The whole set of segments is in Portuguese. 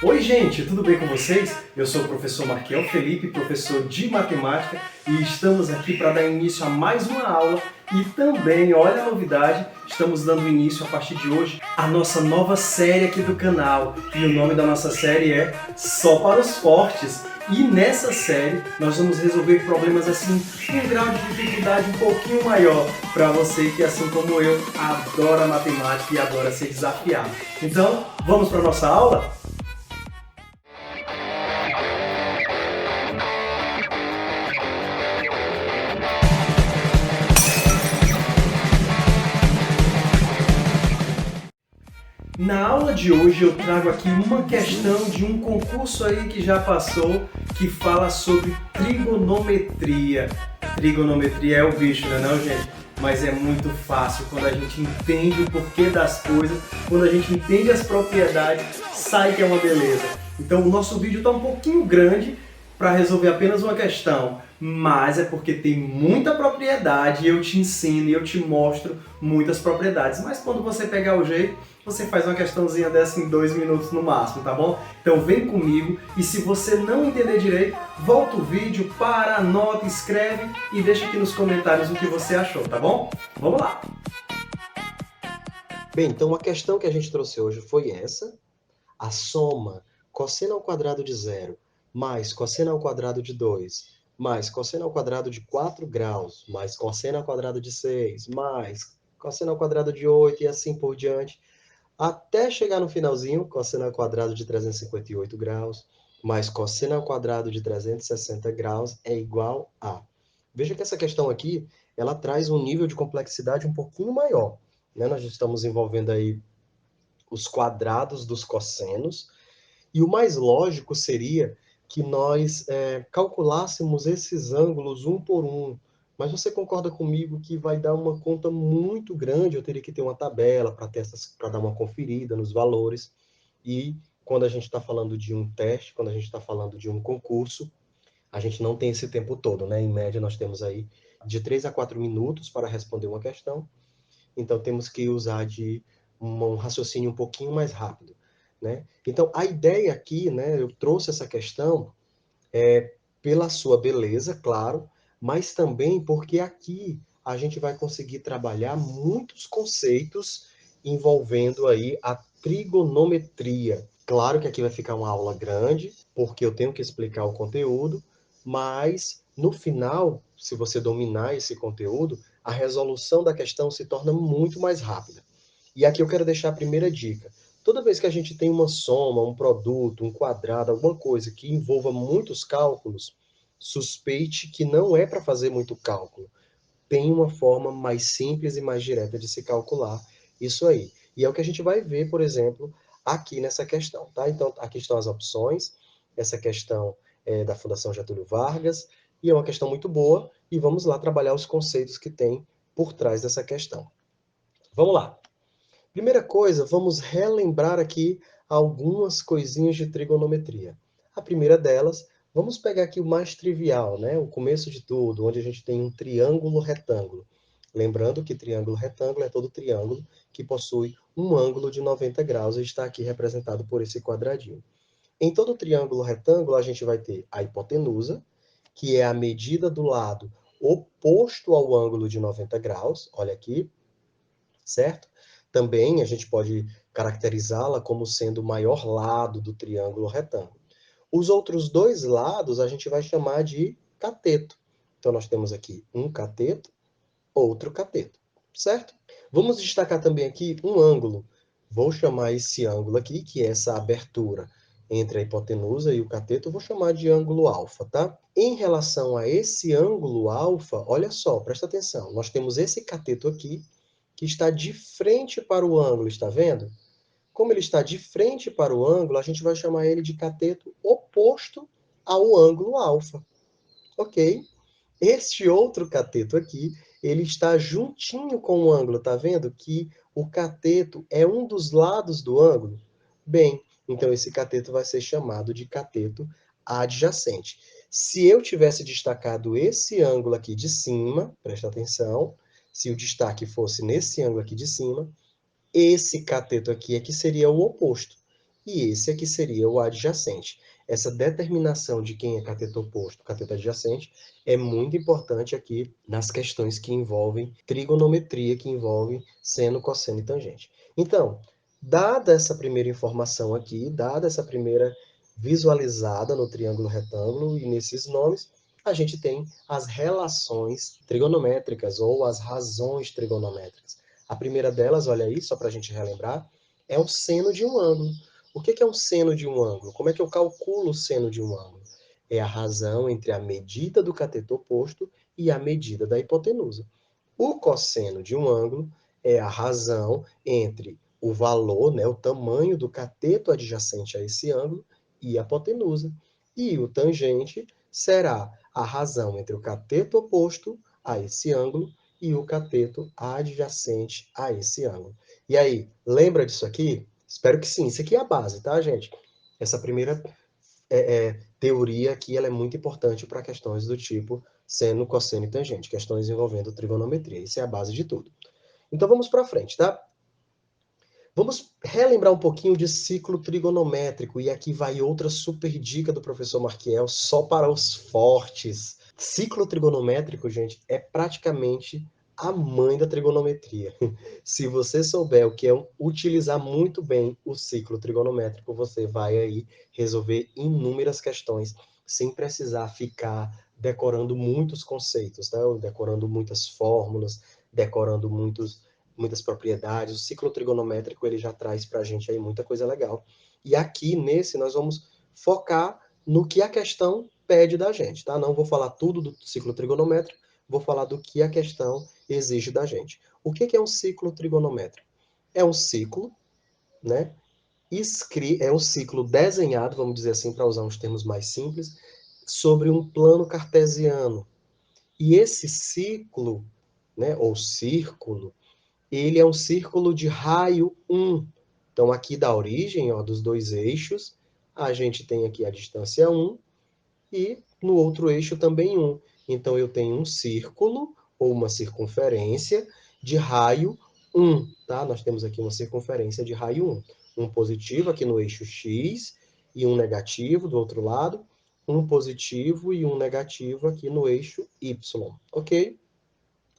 Oi, gente, tudo bem com vocês? Eu sou o professor Marquiel Felipe, professor de matemática, e estamos aqui para dar início a mais uma aula e também, olha a novidade, estamos dando início a partir de hoje à nossa nova série aqui do canal. E o nome da nossa série é Só para os Fortes. E nessa série nós vamos resolver problemas assim, um grau de dificuldade um pouquinho maior para você que, assim como eu, adora matemática e adora ser desafiado. Então, vamos para a nossa aula? Na aula de hoje eu trago aqui uma questão de um concurso aí que já passou, que fala sobre trigonometria. Trigonometria é o bicho, né não, gente? Mas é muito fácil quando a gente entende o porquê das coisas, quando a gente entende as propriedades, sai que é uma beleza. Então o nosso vídeo está um pouquinho grande para resolver apenas uma questão, mas é porque tem muita propriedade e eu te ensino e eu te mostro muitas propriedades. Mas quando você pegar o jeito, você faz uma questãozinha dessa em 2 minutos no máximo, tá bom? Então vem comigo e se você não entender direito, volta o vídeo, para, anota, escreve e deixa aqui nos comentários o que você achou, tá bom? Vamos lá! Bem, então a questão que a gente trouxe hoje foi essa. A soma cosseno ao quadrado de 0 mais cosseno ao quadrado de 2 mais cosseno ao quadrado de 4 graus mais cosseno ao quadrado de 6 mais cosseno ao quadrado de 8 e assim por diante, até chegar no finalzinho, cosseno ao quadrado de 358 graus mais cosseno ao quadrado de 360 graus é igual a... Veja que essa questão aqui, ela traz um nível de complexidade um pouquinho maior, né? Nós estamos envolvendo aí os quadrados dos cossenos, e o mais lógico seria que nós calculássemos esses ângulos um por um. Mas você concorda comigo que vai dar uma conta muito grande? Eu teria que ter uma tabela para dar uma conferida nos valores. E quando a gente está falando de um teste, quando a gente está falando de um concurso, a gente não tem esse tempo todo, né? Em média, nós temos aí de 3 a 4 minutos para responder uma questão. Então, temos que usar de um raciocínio um pouquinho mais rápido, né? Então, a ideia aqui, né, eu trouxe essa questão pela sua beleza, claro, mas também porque aqui a gente vai conseguir trabalhar muitos conceitos envolvendo aí a trigonometria. Claro que aqui vai ficar uma aula grande, porque eu tenho que explicar o conteúdo, mas no final, se você dominar esse conteúdo, a resolução da questão se torna muito mais rápida. E aqui eu quero deixar a primeira dica. Toda vez que a gente tem uma soma, um produto, um quadrado, alguma coisa que envolva muitos cálculos, suspeite que não é para fazer muito cálculo. Tem uma forma mais simples e mais direta de se calcular isso aí. E é o que a gente vai ver, por exemplo, aqui nessa questão, tá? Então, aqui estão as opções. Essa questão é da Fundação Getúlio Vargas, e é uma questão muito boa, e vamos lá trabalhar os conceitos que tem por trás dessa questão. Vamos lá. Primeira coisa, vamos relembrar aqui algumas coisinhas de trigonometria. A primeira delas, vamos pegar aqui o mais trivial, né? O começo de tudo, onde a gente tem um triângulo retângulo. Lembrando que triângulo retângulo é todo triângulo que possui um ângulo de 90 graus e está aqui representado por esse quadradinho. Em todo triângulo retângulo, a gente vai ter a hipotenusa, que é a medida do lado oposto ao ângulo de 90 graus. Olha aqui, certo? Também a gente pode caracterizá-la como sendo o maior lado do triângulo retângulo. Os outros dois lados a gente vai chamar de cateto. Então, nós temos aqui um cateto, outro cateto, certo? Vamos destacar também aqui um ângulo. Vou chamar esse ângulo aqui, que é essa abertura entre a hipotenusa e o cateto, eu vou chamar de ângulo alfa, tá? Em relação a esse ângulo alfa, olha só, presta atenção. Nós temos esse cateto aqui, que está de frente para o ângulo, está vendo? Como ele está de frente para o ângulo, a gente vai chamar ele de cateto oposto ao ângulo alfa, ok? Este outro cateto aqui, ele está juntinho com o ângulo, tá vendo? Que o cateto é um dos lados do ângulo. Bem, então esse cateto vai ser chamado de cateto adjacente. Se eu tivesse destacado esse ângulo aqui de cima, presta atenção, se o destaque fosse nesse ângulo aqui de cima, esse cateto aqui é que seria o oposto. e esse aqui seria o adjacente. Essa determinação de quem é cateto oposto, cateto adjacente, é muito importante aqui nas questões que envolvem trigonometria, que envolvem seno, cosseno e tangente. Então, dada essa primeira informação aqui, dada essa primeira visualizada no triângulo retângulo e nesses nomes, a gente tem as relações trigonométricas ou as razões trigonométricas. A primeira delas, olha aí, só para a gente relembrar, é o seno de um ângulo. O que é um seno de um ângulo? Como é que eu calculo o seno de um ângulo? É a razão entre a medida do cateto oposto e a medida da hipotenusa. O cosseno de um ângulo é a razão entre o valor, né, o tamanho do cateto adjacente a esse ângulo e a hipotenusa. E o tangente será a razão entre o cateto oposto a esse ângulo e o cateto adjacente a esse ângulo. E aí, lembra disso aqui? Espero que sim. Isso aqui é a base, tá, gente? Essa primeira teoria aqui ela é muito importante para questões do tipo seno, cosseno e tangente, questões envolvendo trigonometria. Isso é a base de tudo. Então vamos para frente, tá? Vamos relembrar um pouquinho de ciclo trigonométrico, e aqui vai outra super dica do professor Marquiel, só para os fortes. Ciclo trigonométrico, gente, é praticamente a mãe da trigonometria. Se você souber o que é utilizar muito bem o ciclo trigonométrico, você vai aí resolver inúmeras questões sem precisar ficar decorando muitos conceitos, tá? Decorando muitas fórmulas, decorando muitas propriedades. O ciclo trigonométrico ele já traz para a gente aí muita coisa legal. E aqui nesse nós vamos focar no que a questão pede da gente, tá? Não vou falar tudo do ciclo trigonométrico, vou falar do que a questão exige da gente. O que é um ciclo trigonométrico? É um ciclo, né? É um ciclo desenhado, vamos dizer assim, para usar uns termos mais simples, sobre um plano cartesiano. E esse ciclo, né, ou círculo, ele é um círculo de raio 1. Então, aqui da origem, ó, dos dois eixos, a gente tem aqui a distância 1 e no outro eixo também 1. Então, eu tenho um círculo ou uma circunferência de raio 1. Tá? Nós temos aqui uma circunferência de raio 1. Um positivo aqui no eixo X e um negativo do outro lado. Um positivo e um negativo aqui no eixo Y. Ok?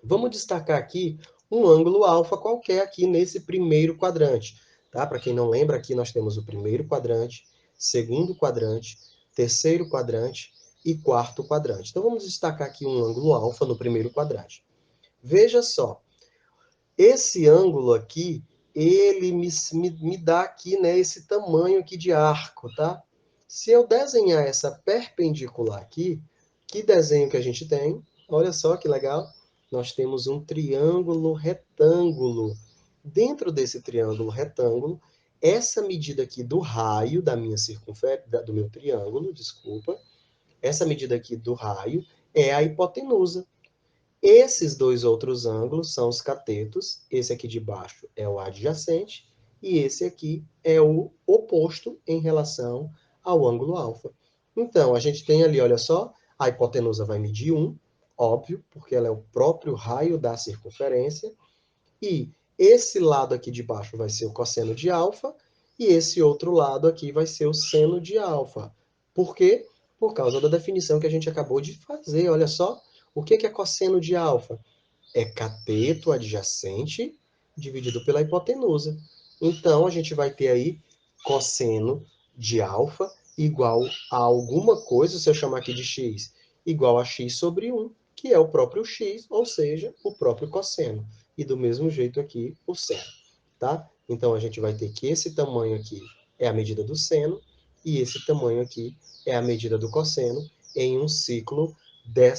Vamos destacar aqui um ângulo alfa qualquer aqui nesse primeiro quadrante. Tá? Para quem não lembra, aqui nós temos o primeiro quadrante, segundo quadrante, terceiro quadrante e quarto quadrante. Então vamos destacar aqui um ângulo alfa no primeiro quadrante. Veja só, esse ângulo aqui, ele me dá aqui, né, esse tamanho aqui de arco, tá? Se eu desenhar essa perpendicular aqui, que desenho que a gente tem? Olha só que legal. Nós temos um triângulo retângulo. Dentro desse triângulo retângulo, essa medida aqui do raio da minha do meu triângulo, desculpa, essa medida aqui do raio é a hipotenusa. Esses dois outros ângulos são os catetos. Esse aqui de baixo é o adjacente e esse aqui é o oposto em relação ao ângulo alfa. Então, a gente tem ali, olha só, a hipotenusa vai medir 1, óbvio, porque ela é o próprio raio da circunferência, e esse lado aqui de baixo vai ser o cosseno de alfa, e esse outro lado aqui vai ser o seno de alfa. Por quê? Por causa da definição que a gente acabou de fazer, olha só. O que é cosseno de alfa? É cateto adjacente dividido pela hipotenusa. Então, a gente vai ter aí cosseno de alfa igual a alguma coisa, se eu chamar aqui de x, igual a x sobre 1, que é o próprio x, ou seja, o próprio cosseno. E do mesmo jeito aqui, o seno. Tá? Então, a gente vai ter que esse tamanho aqui é a medida do seno, e esse tamanho aqui é a medida do cosseno, em um ciclo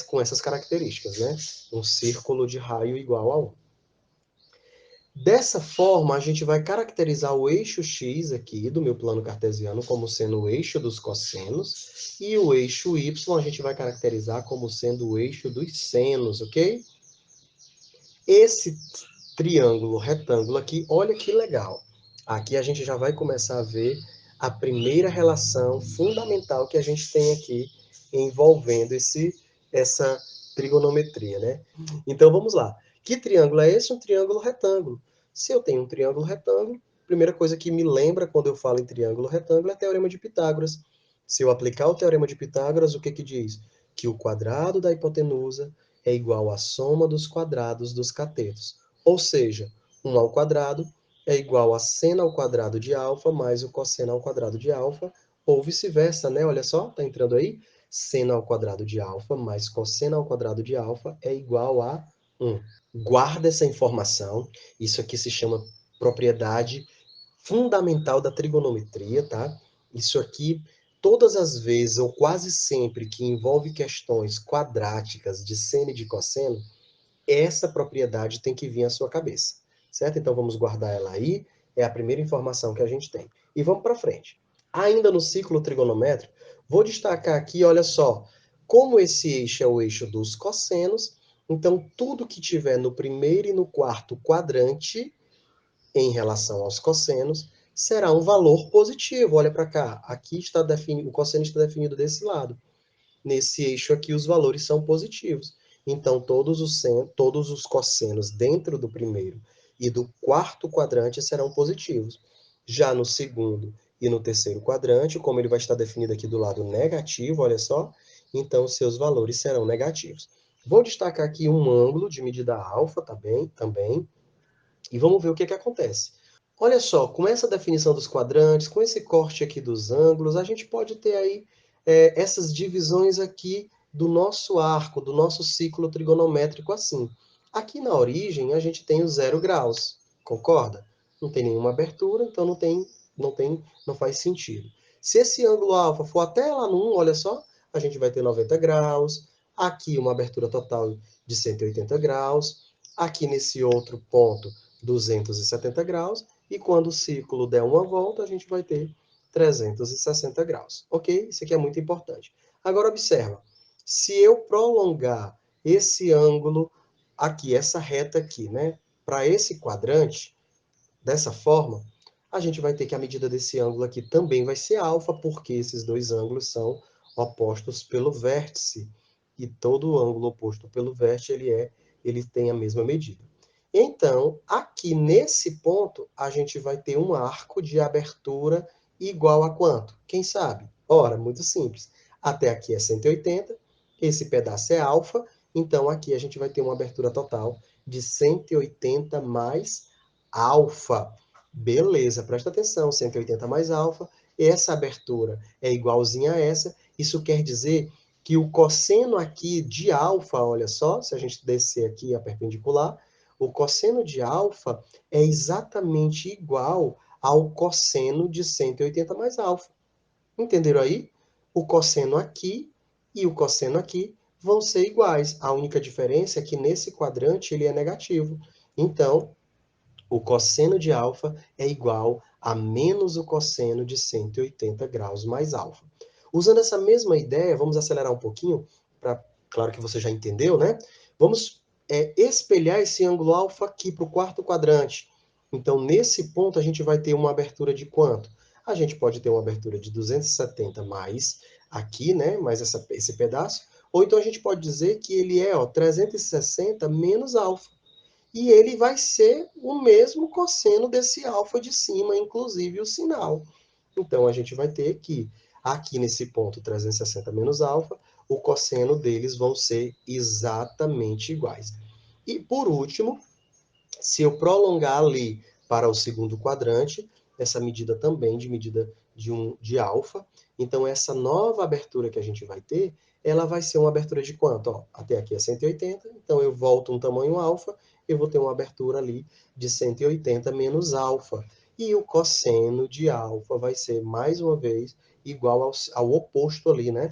com essas características, né? Um círculo de raio igual a 1. Dessa forma, a gente vai caracterizar o eixo x aqui do meu plano cartesiano como sendo o eixo dos cossenos, e o eixo y a gente vai caracterizar como sendo o eixo dos senos, ok? Esse triângulo retângulo aqui, olha que legal. Aqui a gente já vai começar a ver a primeira relação fundamental que a gente tem aqui envolvendo essa trigonometria, né? Então vamos lá. Que triângulo é esse? Um triângulo retângulo. Se eu tenho um triângulo retângulo, primeira coisa que me lembra quando eu falo em triângulo retângulo é Teorema de Pitágoras. Se eu aplicar o Teorema de Pitágoras, o que que diz? Que o quadrado da hipotenusa é igual à soma dos quadrados dos catetos. Ou seja, 1 ao quadrado é igual a seno ao quadrado de alfa mais o cosseno ao quadrado de alfa, ou vice-versa, né? Olha só, tá entrando aí? Seno ao quadrado de alfa mais cosseno ao quadrado de alfa é igual a 1. Guarda essa informação. Isso aqui se chama propriedade fundamental da trigonometria, tá? Isso aqui, todas as vezes, ou quase sempre, que envolve questões quadráticas de seno e de cosseno, essa propriedade tem que vir à sua cabeça, certo? Então vamos guardar ela aí, é a primeira informação que a gente tem. E vamos para frente. Ainda no ciclo trigonométrico, vou destacar aqui, olha só, como esse eixo é o eixo dos cossenos, então tudo que tiver no primeiro e no quarto quadrante, em relação aos cossenos, será um valor positivo. Olha para cá, aqui está definido, o cosseno está definido desse lado. Nesse eixo aqui, os valores são positivos. Então, todos os cossenos dentro do primeiro e do quarto quadrante serão positivos. Já no segundo e no terceiro quadrante, como ele vai estar definido aqui do lado negativo, olha só, então seus valores serão negativos. Vou destacar aqui um ângulo de medida alfa também, e vamos ver o que que acontece. Olha só, com essa definição dos quadrantes, com esse corte aqui dos ângulos, a gente pode ter aí essas divisões aqui do nosso arco, do nosso ciclo trigonométrico assim. Aqui na origem, a gente tem os 0 graus, concorda? Não tem nenhuma abertura, então não faz sentido. Se esse ângulo alfa for até lá no 1, olha só, a gente vai ter 90 graus, aqui uma abertura total de 180 graus, aqui nesse outro ponto 270 graus, e quando o ciclo der uma volta, a gente vai ter 360 graus. Ok? Isso aqui é muito importante. Agora, observa. Se eu prolongar esse ângulo aqui, essa reta aqui, né, para esse quadrante, dessa forma, a gente vai ter que a medida desse ângulo aqui também vai ser alfa, porque esses dois ângulos são opostos pelo vértice. E todo ângulo oposto pelo vértice, ele tem a mesma medida. Então, aqui nesse ponto, a gente vai ter um arco de abertura igual a quanto? Quem sabe? Ora, muito simples. Até aqui é 180, esse pedaço é alfa, então aqui a gente vai ter uma abertura total de 180 mais alfa. Beleza, presta atenção, 180 mais alfa, essa abertura é igualzinha a essa, isso quer dizer que o cosseno aqui de alfa, olha só, se a gente descer aqui a perpendicular, o cosseno de alfa é exatamente igual ao cosseno de 180 mais alfa. Entenderam aí? O cosseno aqui e o cosseno aqui vão ser iguais. A única diferença é que nesse quadrante ele é negativo. Então, o cosseno de alfa é igual a menos o cosseno de 180 graus mais alfa. Usando essa mesma ideia, vamos acelerar um pouquinho, claro que você já entendeu, né? Vamos espelhar esse ângulo alfa aqui para o quarto quadrante. Então, nesse ponto, a gente vai ter uma abertura de quanto? A gente pode ter uma abertura de 270 mais aqui, né? Mais esse pedaço. Ou então a gente pode dizer que ele é 360 menos alfa. E ele vai ser o mesmo cosseno desse alfa de cima, inclusive o sinal. Então, a gente vai ter que, aqui nesse ponto 360 menos alfa, o cosseno deles vão ser exatamente iguais. E, por último, se eu prolongar ali para o segundo quadrante, essa medida também de medida de alfa, então essa nova abertura que a gente vai ter, ela vai ser uma abertura de quanto? Ó, até aqui é 180, então eu volto um tamanho alfa, eu vou ter uma abertura ali de 180 menos alfa. E o cosseno de alfa vai ser, mais uma vez, igual ao oposto ali, né?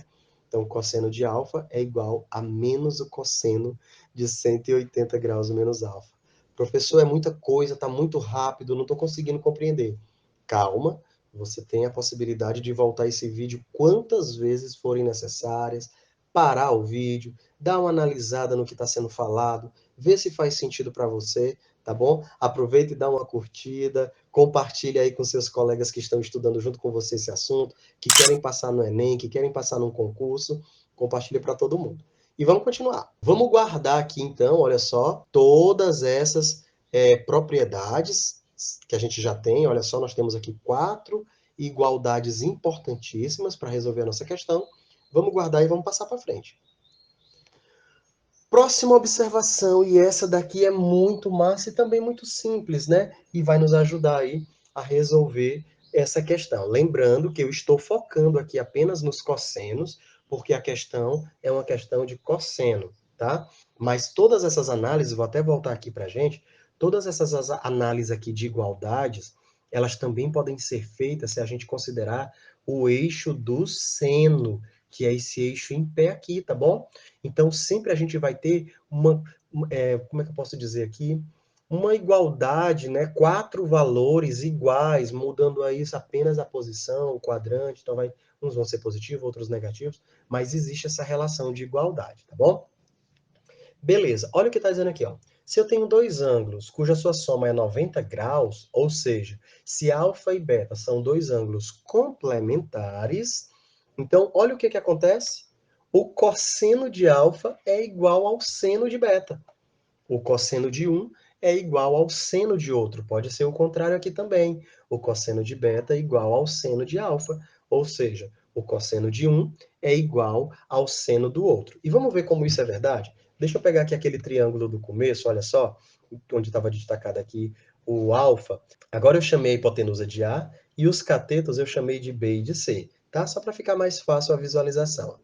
Então, o cosseno de alfa é igual a menos o cosseno de 180 graus menos alfa. Professor, é muita coisa, está muito rápido, não estou conseguindo compreender. Calma, você tem a possibilidade de voltar esse vídeo quantas vezes forem necessárias, parar o vídeo, dar uma analisada no que está sendo falado, ver se faz sentido para você, tá bom? Aproveita e dá uma curtida, compartilha aí com seus colegas que estão estudando junto com você esse assunto, que querem passar no Enem, que querem passar num concurso, compartilha para todo mundo. E vamos continuar. Vamos guardar aqui, então, olha só, todas essas propriedades que a gente já tem. Olha só, nós temos aqui 4 igualdades importantíssimas para resolver a nossa questão. Vamos guardar e vamos passar para frente. Próxima observação, e essa daqui é muito massa e também muito simples, né? E vai nos ajudar aí a resolver essa questão. Lembrando que eu estou focando aqui apenas nos cossenos, porque a questão é uma questão de cosseno, tá? Mas todas essas análises, vou até voltar aqui para a gente, todas essas análises aqui de igualdades, elas também podem ser feitas se a gente considerar o eixo do seno, que é esse eixo em pé aqui, tá bom? Então, sempre a gente vai ter como é que eu posso dizer aqui? Uma igualdade, né? 4 valores iguais, mudando aí apenas a posição, o quadrante, então uns vão ser positivos, outros negativos, mas existe essa relação de igualdade, tá bom? Beleza, olha o que está dizendo aqui, ó. Se eu tenho dois ângulos cuja sua soma é 90 graus, ou seja, se alfa e beta são dois ângulos complementares, então olha o que acontece. O cosseno de alfa é igual ao seno de beta. O cosseno de um é igual ao seno de outro. Pode ser o contrário aqui também. O cosseno de beta é igual ao seno de alfa. Ou seja, o cosseno de um é igual ao seno do outro. E vamos ver como isso é verdade? Deixa eu pegar aqui aquele triângulo do começo, olha só, onde estava destacado aqui o alfa. Agora eu chamei a hipotenusa de A e os catetos eu chamei de B e de C, tá? Só para ficar mais fácil a visualização.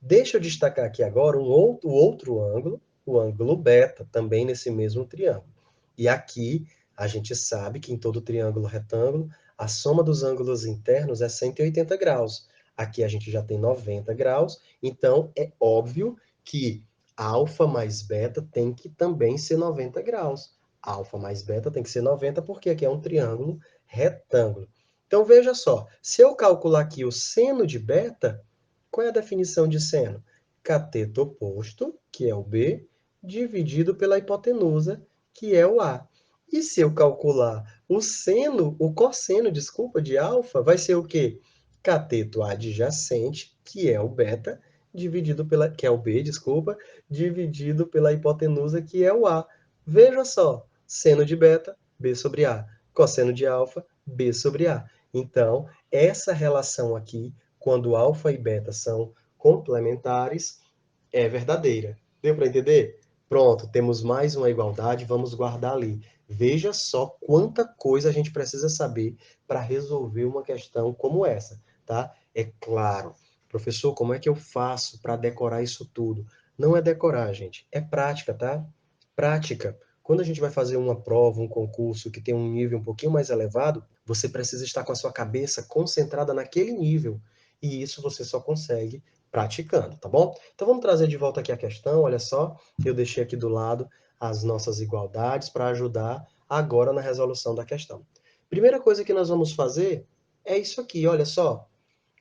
Deixa eu destacar aqui agora outro ângulo, o ângulo beta, também nesse mesmo triângulo. E aqui a gente sabe que em todo triângulo retângulo, a soma dos ângulos internos é 180 graus. Aqui a gente já tem 90 graus, então é óbvio que alfa mais beta tem que também ser 90 graus. Alfa mais beta tem que ser 90, porque aqui é um triângulo retângulo. Então veja só, se eu calcular aqui o seno de beta, qual é a definição de seno? Cateto oposto, que é o B, dividido pela hipotenusa, que é o A. E se eu calcular o cosseno, desculpa, de alfa, vai ser o quê? Cateto adjacente, que é o beta, que é o B, desculpa, dividido pela hipotenusa, que é o A. Veja só, seno de beta, B sobre A. Cosseno de alfa, B sobre A. Então, essa relação aqui, quando alfa e beta são complementares, é verdadeira. Deu para entender? Pronto, temos mais uma igualdade, vamos guardar ali. Veja só quanta coisa a gente precisa saber para resolver uma questão como essa, tá? É claro. Professor, como é que eu faço para decorar isso tudo? Não é decorar, gente, é prática, tá? Prática. Quando a gente vai fazer uma prova, um concurso que tem um nível um pouquinho mais elevado, você precisa estar com a sua cabeça concentrada naquele nível. E isso você só consegue praticando, tá bom? Então vamos trazer de volta aqui a questão, olha só, eu deixei aqui do lado as nossas igualdades para ajudar agora na resolução da questão. Primeira coisa que nós vamos fazer é isso aqui, olha só.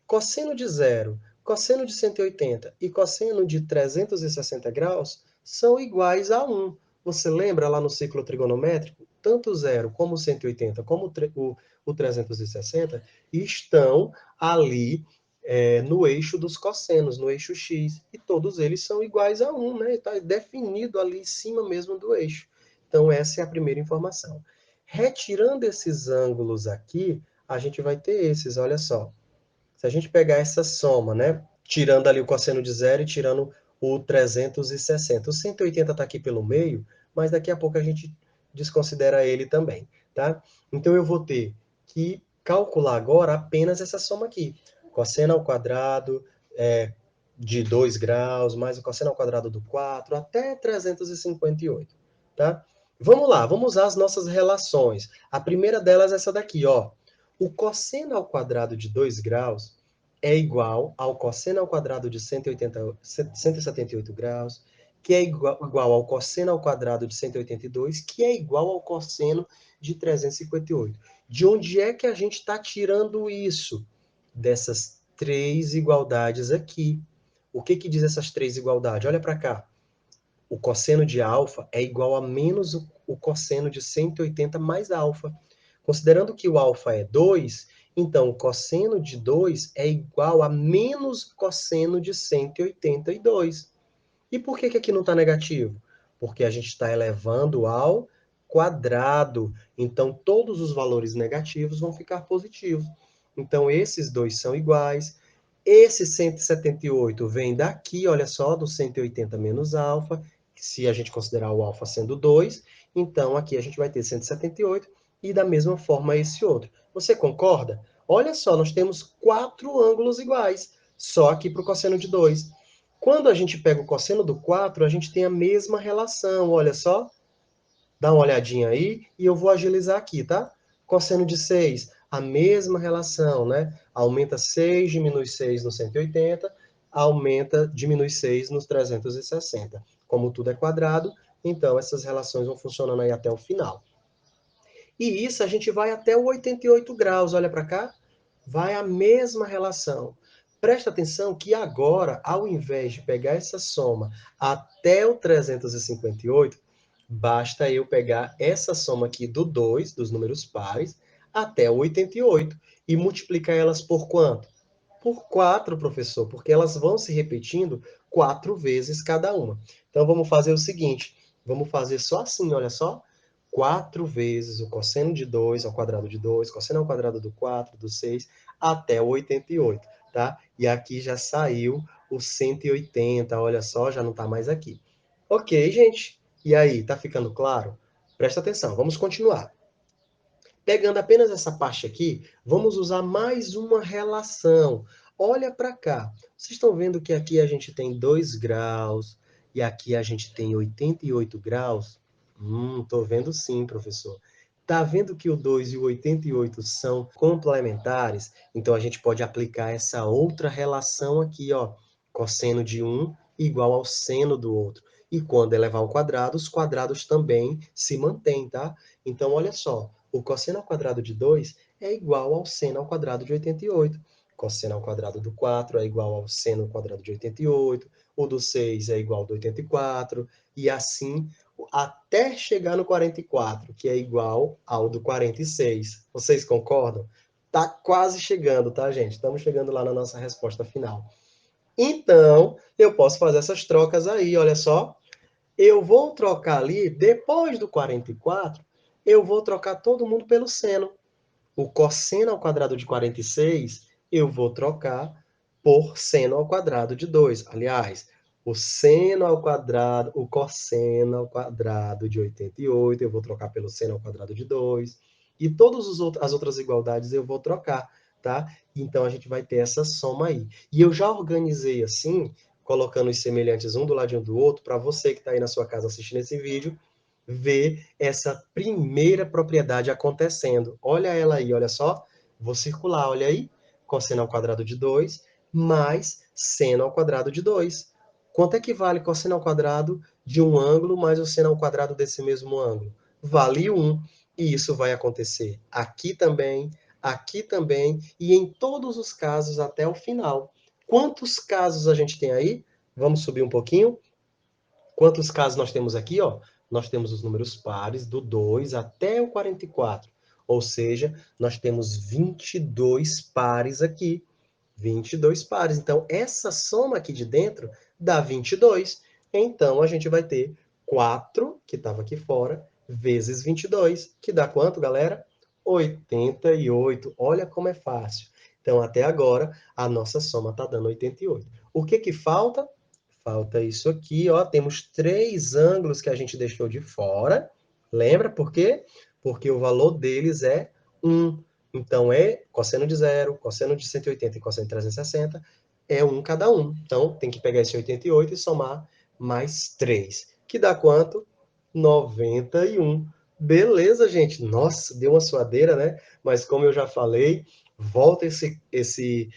Cosseno de zero, cosseno de 180 e cosseno de 360 graus são iguais a 1. Você lembra lá no ciclo trigonométrico? Tanto o zero como o 180 como o 360 estão ali no eixo dos cossenos, no eixo x. E todos eles são iguais a 1, né? Está definido ali em cima mesmo do eixo. Então, essa é a primeira informação. Retirando esses ângulos aqui, a gente vai ter esses, olha só. Se a gente pegar essa soma, né? Tirando ali o cosseno de zero e tirando o 360. O 180 está aqui pelo meio, mas daqui a pouco a gente desconsidera ele também, tá? Então eu vou ter que calcular agora apenas essa soma aqui. Cosseno ao quadrado de 2 graus, mais o cosseno ao quadrado do 4, até 358, tá? Vamos lá, vamos usar as nossas relações. A primeira delas é essa daqui, ó. O cosseno ao quadrado de 2 graus é igual ao cosseno ao quadrado de 178 graus, que é igual ao cosseno ao quadrado de 182, que é igual ao cosseno de 358. De onde é que a gente está tirando isso? Dessas três igualdades aqui. O que diz essas três igualdades? Olha para cá. O cosseno de alfa é igual a menos o cosseno de 180 mais alfa. Considerando que o alfa é 2, então o cosseno de 2 é igual a menos cosseno de 182. E por que aqui não está negativo? Porque a gente está elevando ao quadrado. Então, todos os valores negativos vão ficar positivos. Então, esses dois são iguais. Esse 178 vem daqui, olha só, do 180 menos alfa, se a gente considerar o alfa sendo 2. Então, aqui a gente vai ter 178 e da mesma forma esse outro. Você concorda? Olha só, nós temos 4 ângulos iguais, só aqui para o cosseno de 2. Quando a gente pega o cosseno do 4, a gente tem a mesma relação, olha só. Dá uma olhadinha aí e eu vou agilizar aqui, tá? Cosseno de 6, a mesma relação, né? Aumenta 6, diminui 6 no 180, diminui 6 nos 360. Como tudo é quadrado, então essas relações vão funcionando aí até o final. E isso a gente vai até o 88 graus, olha para cá, vai a mesma relação. Presta atenção que agora, ao invés de pegar essa soma até o 358, basta eu pegar essa soma aqui do 2, dos números pares, até o 88, e multiplicar elas por quanto? Por 4, professor, porque elas vão se repetindo 4 vezes cada uma. Então, vamos fazer o seguinte, vamos fazer só assim, olha só, 4 vezes o cosseno de 2 ao quadrado de 2, cosseno ao quadrado do 4, do 6, até o 88, tá? E aqui já saiu o 180, olha só, já não está mais aqui. Ok, gente? E aí, tá ficando claro? Presta atenção, vamos continuar. Pegando apenas essa parte aqui, vamos usar mais uma relação. Olha para cá. Vocês estão vendo que aqui a gente tem 2 graus e aqui a gente tem 88 graus? Estou vendo sim, professor. Tá vendo que o 2 e o 88 são complementares? Então a gente pode aplicar essa outra relação aqui, ó. Cosseno de um igual ao seno do outro. E quando elevar ao quadrado, os quadrados também se mantêm, tá? Então, olha só, o cosseno ao quadrado de 2 é igual ao seno ao quadrado de 88. Cosseno ao quadrado do 4 é igual ao seno ao quadrado de 88. O do 6 é igual ao do 84. E assim até chegar no 44, que é igual ao do 46. Vocês concordam? Tá quase chegando, tá, gente? Estamos chegando lá na nossa resposta final. Então, eu posso fazer essas trocas aí, olha só. Eu vou trocar ali, depois do 44, eu vou trocar todo mundo pelo seno. O cosseno ao quadrado de 46, eu vou trocar por seno ao quadrado de 2. Aliás, o seno ao quadrado, o cosseno ao quadrado de 88, eu vou trocar pelo seno ao quadrado de 2. E todas as outras igualdades eu vou trocar, tá? Então, a gente vai ter essa soma aí. E eu já organizei assim, colocando os semelhantes um do ladinho do outro, para você que está aí na sua casa assistindo esse vídeo, ver essa primeira propriedade acontecendo. Olha ela aí, olha só. Vou circular, olha aí. Cosseno ao quadrado de 2 mais seno ao quadrado de 2. Quanto é que vale cosseno ao quadrado de um ângulo mais o seno ao quadrado desse mesmo ângulo? Vale 1. E isso vai acontecer aqui também e em todos os casos até o final. Quantos casos a gente tem aí? Vamos subir um pouquinho. Quantos casos nós temos aqui? Ó? Nós temos os números pares, do 2 até o 44. Ou seja, nós temos 22 pares aqui. 22 pares. Então, essa soma aqui de dentro dá 22. Então, a gente vai ter 4, que estava aqui fora, vezes 22, que dá quanto, galera? 88. Olha como é fácil. Então, até agora, a nossa soma está dando 88. O que que falta? Falta isso aqui, ó. Temos 3 ângulos que a gente deixou de fora. Lembra por quê? Porque o valor deles é 1. Então, é cosseno de 0, cosseno de 180 e cosseno de 360 é 1 cada um. Então, tem que pegar esse 88 e somar mais 3. Que dá quanto? 91. Beleza, gente. Nossa, deu uma suadeira, né? Mas como eu já falei, volta esse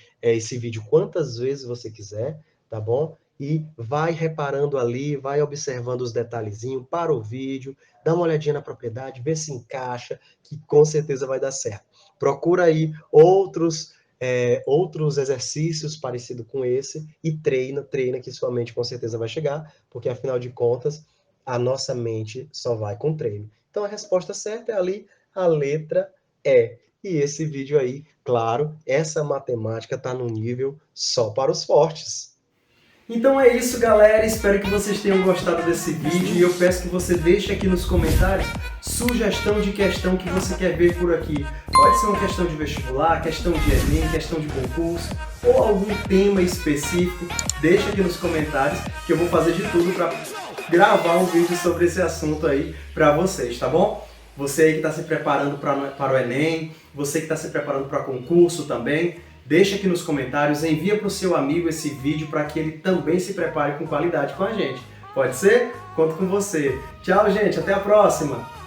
vídeo quantas vezes você quiser, tá bom? E vai reparando ali, vai observando os detalhezinhos para o vídeo, dá uma olhadinha na propriedade, vê se encaixa, que com certeza vai dar certo. Procura aí outros exercícios parecidos com esse e treina, que sua mente com certeza vai chegar, porque afinal de contas, a nossa mente só vai com treino. Então a resposta certa é ali, a letra E. E esse vídeo aí, claro, essa matemática está no nível só para os fortes. Então é isso, galera, espero que vocês tenham gostado desse vídeo e eu peço que você deixe aqui nos comentários sugestão de questão que você quer ver por aqui. Pode ser uma questão de vestibular, questão de Enem, questão de concurso ou algum tema específico. Deixa aqui nos comentários que eu vou fazer de tudo para gravar um vídeo sobre esse assunto aí para vocês, tá bom? Você aí que está se preparando para o Enem, você que está se preparando para concurso também, deixa aqui nos comentários, envia para o seu amigo esse vídeo para que ele também se prepare com qualidade com a gente. Pode ser? Conto com você. Tchau, gente. Até a próxima.